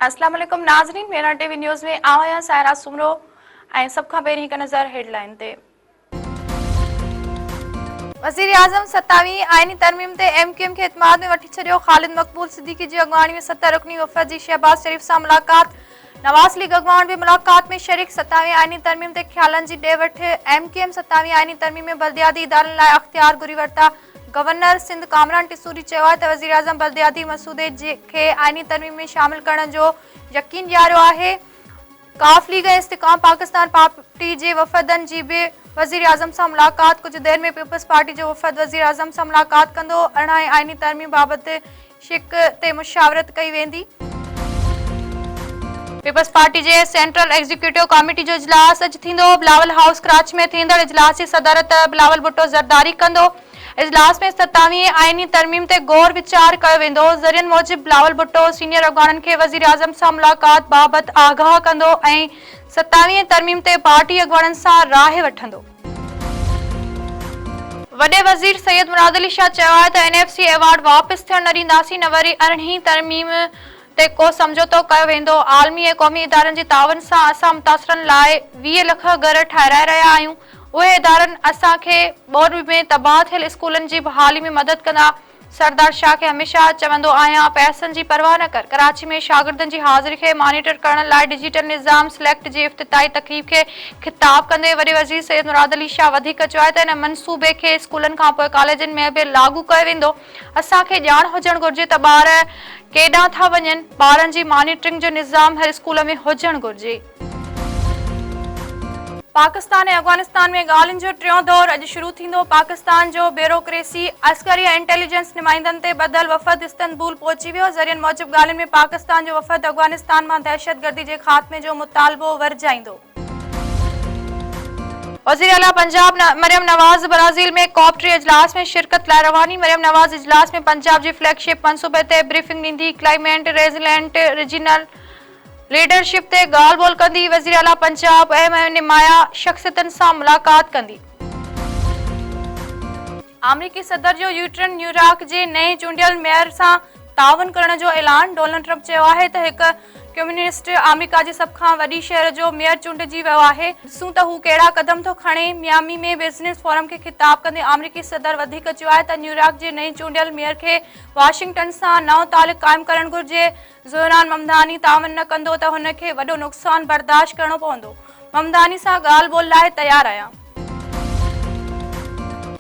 अस्सलाम वालेकुम नाज़रीन, मेरा टीवी न्यूज़ में आया सायरा सुमरो ऐं सब खां पहिरीं हिकु नज़र हेडलाइन ते। वज़ीर आज़म 27वीं आइनी तरमीम ते MQM खे इत्माद में वठी छॾियो। ख़ालिद मक़बूल सिद्दीकी जी अॻुवाणी में 7 रुकनी वफ़द जी शहबाज शरीफ सां मुलाक़ात। नवाज़ लीग अॻुवान भी मुलाक़ात में शरीक। 27वीं आइनी तरमीम ते ख़्यालनि जी ॾे वठि। MQM 27वीं आइनी तरमीम में बल्दियाती इदारनि लाइ अख़्तियार घुरी वरिता। गवर्नर सिंध कामरान टिसूरी चयो आहे त वज़ीर आज़म बल्दियाती मसूदे खे आइनी तरमीम में शामिल करण जो यकीन ॾियारियो आहे। काफ लीग ऐं इस्तिक़ाम पाकिस्तान पार्टी जे वफ़दनि जी बि वज़ीर आज़म सां मुलाक़ात। कुछ देर में पीपल्स पार्टी जो वफ़द वज़ीर आज़म सां मुलाक़ात कंदो। 18 आइनी तरमीम बाबति शिक ते मुशावरत कई वेंदी। पीपल्स पार्टी जे सेंट्रल एग्जीक्यूटिव कमेटी जो इजलास अॼु थींदो। बिलावल हाउस कराची में थींदड़ इजलास जी सदारत बिलावल भुट्टो ज़रदारी कंदो। इजलास में 27वीं आइनी तरमीम ते गौर विचार कयो वेंदो। ज़रियनि मूजिब बिलावल भुट्टो सीनियर अॻुवाननि खे वज़ीर आज़म सां मुलाक़ात बाबति आगाह कंदो ऐं 27वीं तरमीम ते पार्टी अॻुवाननि सां राय वठंदो। वॾे वज़ीर सैयद मुराद अली शाह चयो आहे त NFC अवार्ड वापसि थियण न ॾींदासीं। न वरी 18वीं तरमीम ते को समझौतो कयो वेंदो। आलमी ऐं क़ौमी इदारनि जे तावन सां असां मुतासिरनि लाइ 20 लख घर ठाहिराए रहिया आहियूं। उहे इदारनि असांखे ॿोॾि में तबाह थियल स्कूलनि जी बहाली में मदद कंदा। सरदार शाह खे हमेशह चवंदो आहियां, पैसनि जी परवाह न कर। कराची में शागिर्दनि जी हाज़िरी खे मॉनिटर करण लाइ डिजिटल निज़ाम सिलेक्ट जी इफ़्तिताही तक़रीब खे ख़िताब कंदे वॾे वज़ीर सैयद मुराद अली शाह वधीक चयो आहे त इन मंसूबे खे स्कूलनि खां पोइ कॉलेजनि में बि लागू कयो वेंदो। असांखे ॼाण हुजणु घुरिजे त ॿार केॾां था वञनि। ॿारनि जी मॉनिटरिंग जो निज़ाम हर स्कूल में हुजणु घुरिजे। पाकिस्तान ऐं अफगानिस्तान में ॻाल्हियुनि जो टियों दौर अॼु शुरू थींदो। पाकिस्तान जो ब्यूरोक्रेसी अस्करी ऐं इंटेलिजेंस नुमाइंदनि ते ॿधल वफ़द इस्तंबुल पहुची वियो। ज़रियनि मूजिब ॻाल्हियुनि में पाकिस्तान जो वफ़द अफगानिस्तान मां दहशतगर्दी जे ख़ात्मे जो मुतालबो वरजाईंदो। वज़ीर आला पंजाब मरियम नवाज़ ब्राज़ील में कॉप 3 इजलास में शिरकत लाइ रवानी। मरियम नवाज़ इजलास में पंजाब जी फ्लैगशिप मंसूबे ते ब्रीफिंग ॾींदी। क्लाइमेट रेज़िलेंट रीजनल लीडरशिप ते ॻाल्हि ॿोल कंदी। वज़ीर आला पंजाब ऐं निमाया शख़्सियतनि सां मुलाक़ात कंदी। अमरीकी सदर जो यूक्रेन न्यूयॉर्क जे नए चूंडियल मेयर सां ताउन करण जो ऐलान। डोनाल्ड ट्रंप चयो आहे त हिकु कम्युनिस्ट अमेरिका जे सभ खां वॾी शहर जो मेयर चूंडिजी वियो आहे। ॾिसूं त हू कहिड़ा क़दम थो खणे। मियामी में बिज़नेस फोरम खे ख़िताब कंदे अमरीकी सदर वधीक चयो आहे त न्यूयॉर्क जे नए चूंडियल मेयर खे वाशिंगटन सां नओं तालुक़ क़ाइमु करणु घुरिजे। ज़ोहरान ममदानी ताउन न कंदो त हुन खे वॾो नुक़सानु बर्दाश्त करणो पवंदो। ममदानी सां ॻाल्हि ॿोल लाइ तयारु आहियां।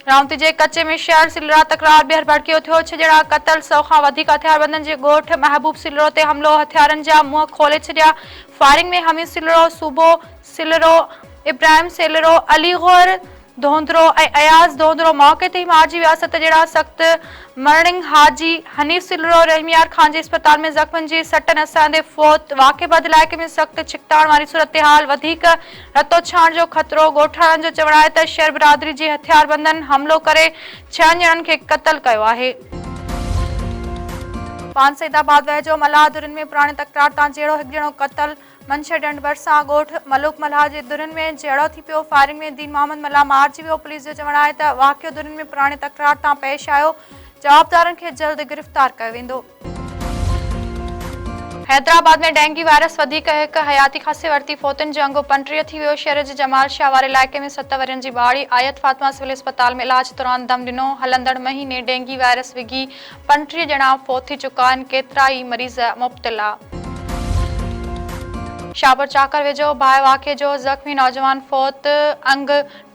रावती जे कचे में शहर सिलरा तकरार ॿीहर भड़कियो थियो। 6 ॼणा क़तल, 100 खां वधीक हथियारबंदनि जे ॻोठ महबूब सिलरो ते हमिलो। हथियारनि जा मुंहं खोले छॾिया। फायरिंग में हमीद सिलरो, सूबो सिलरो, इब्राहिम सिलरो, अली गौर धोंदरो ऐं अयाज़ धोंदरो मौक़े ते ई मारिजी विया। 7 ॼणा सख़्त मरणिंग हाजी हनीफ़ सिलरो रहमियार खान जे अस्पताल में ज़ख़्मनि जी सटनि असांदे फ़ौत। वाक़िअबद इलाइक़े में सख़्त छिकताण वारी सूरतहाल। वधीक रतो छाण जो ख़तरो। ॻोठाणनि जो चवणु आहे त शहर बिरादरी जे हथियारबंदनि हमलो करे 6 ॼणनि खे क़तल कयो आहे। पान सईदाबाद वेझो मल्हाह दुरनि में पुराणे तकरार तां जहिड़ो हिकु ॼणो क़तल। मंशा ढंढ भरिसां ॻोठ मलूक मल्हाह जे दुरनि में जहिड़ो थी पियो। फायरिंग में दीन मोहम्मद मल्हाह मारिजी वियो। पुलिस जो चवणु आहे त वाक़ियो दुरनि में पुराणे तकरार तां पेश आयो। जवाबदारनि खे जल्द गिरफ़्तार कयो वेंदो। हैदराबाद में डेंगू वायरस वधीक हिकु हयाती खासे वरिती। फ़ौतुनि जो अंगो 35 थी वियो। शहर जे जमाल शाह वारे इलाइक़े में 7 वरियनि जी ॿाड़ी आयत फातिमा सिविल अस्पताल में इलाज दौरान दम ॾिनो। हलंदड़ महीने डेंगू वायरस विघी 35 ॼणा फ़ौत थी चुका आहिनि। केतिरा ई मरीज़ मुब्तला। शाहपुर चाकर वेझो बाहि वाक़िए जो ज़ख़्मी नौजवान फ़ौत। अंग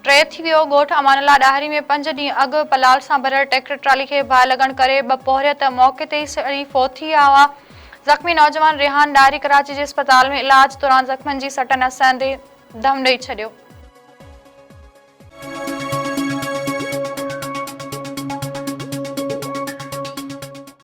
3 थी वियो। ॻोठ अमानल्ला ॾाहरी में 5 ॾींहं अॻु पलाल सां भरियल ट्रैक्टर ट्राली खे बाहि लॻण करे 2 पोहरियत मौक़े ते ई सड़ी फ़ौत थी विया हुआ। ज़ख़्मी नौजवान रेहान ॾाहरी कराची जे अस्पताल में इलाज दौरान ज़ख़्मनि जी सटनि असांदे दम ॾेई छॾियो।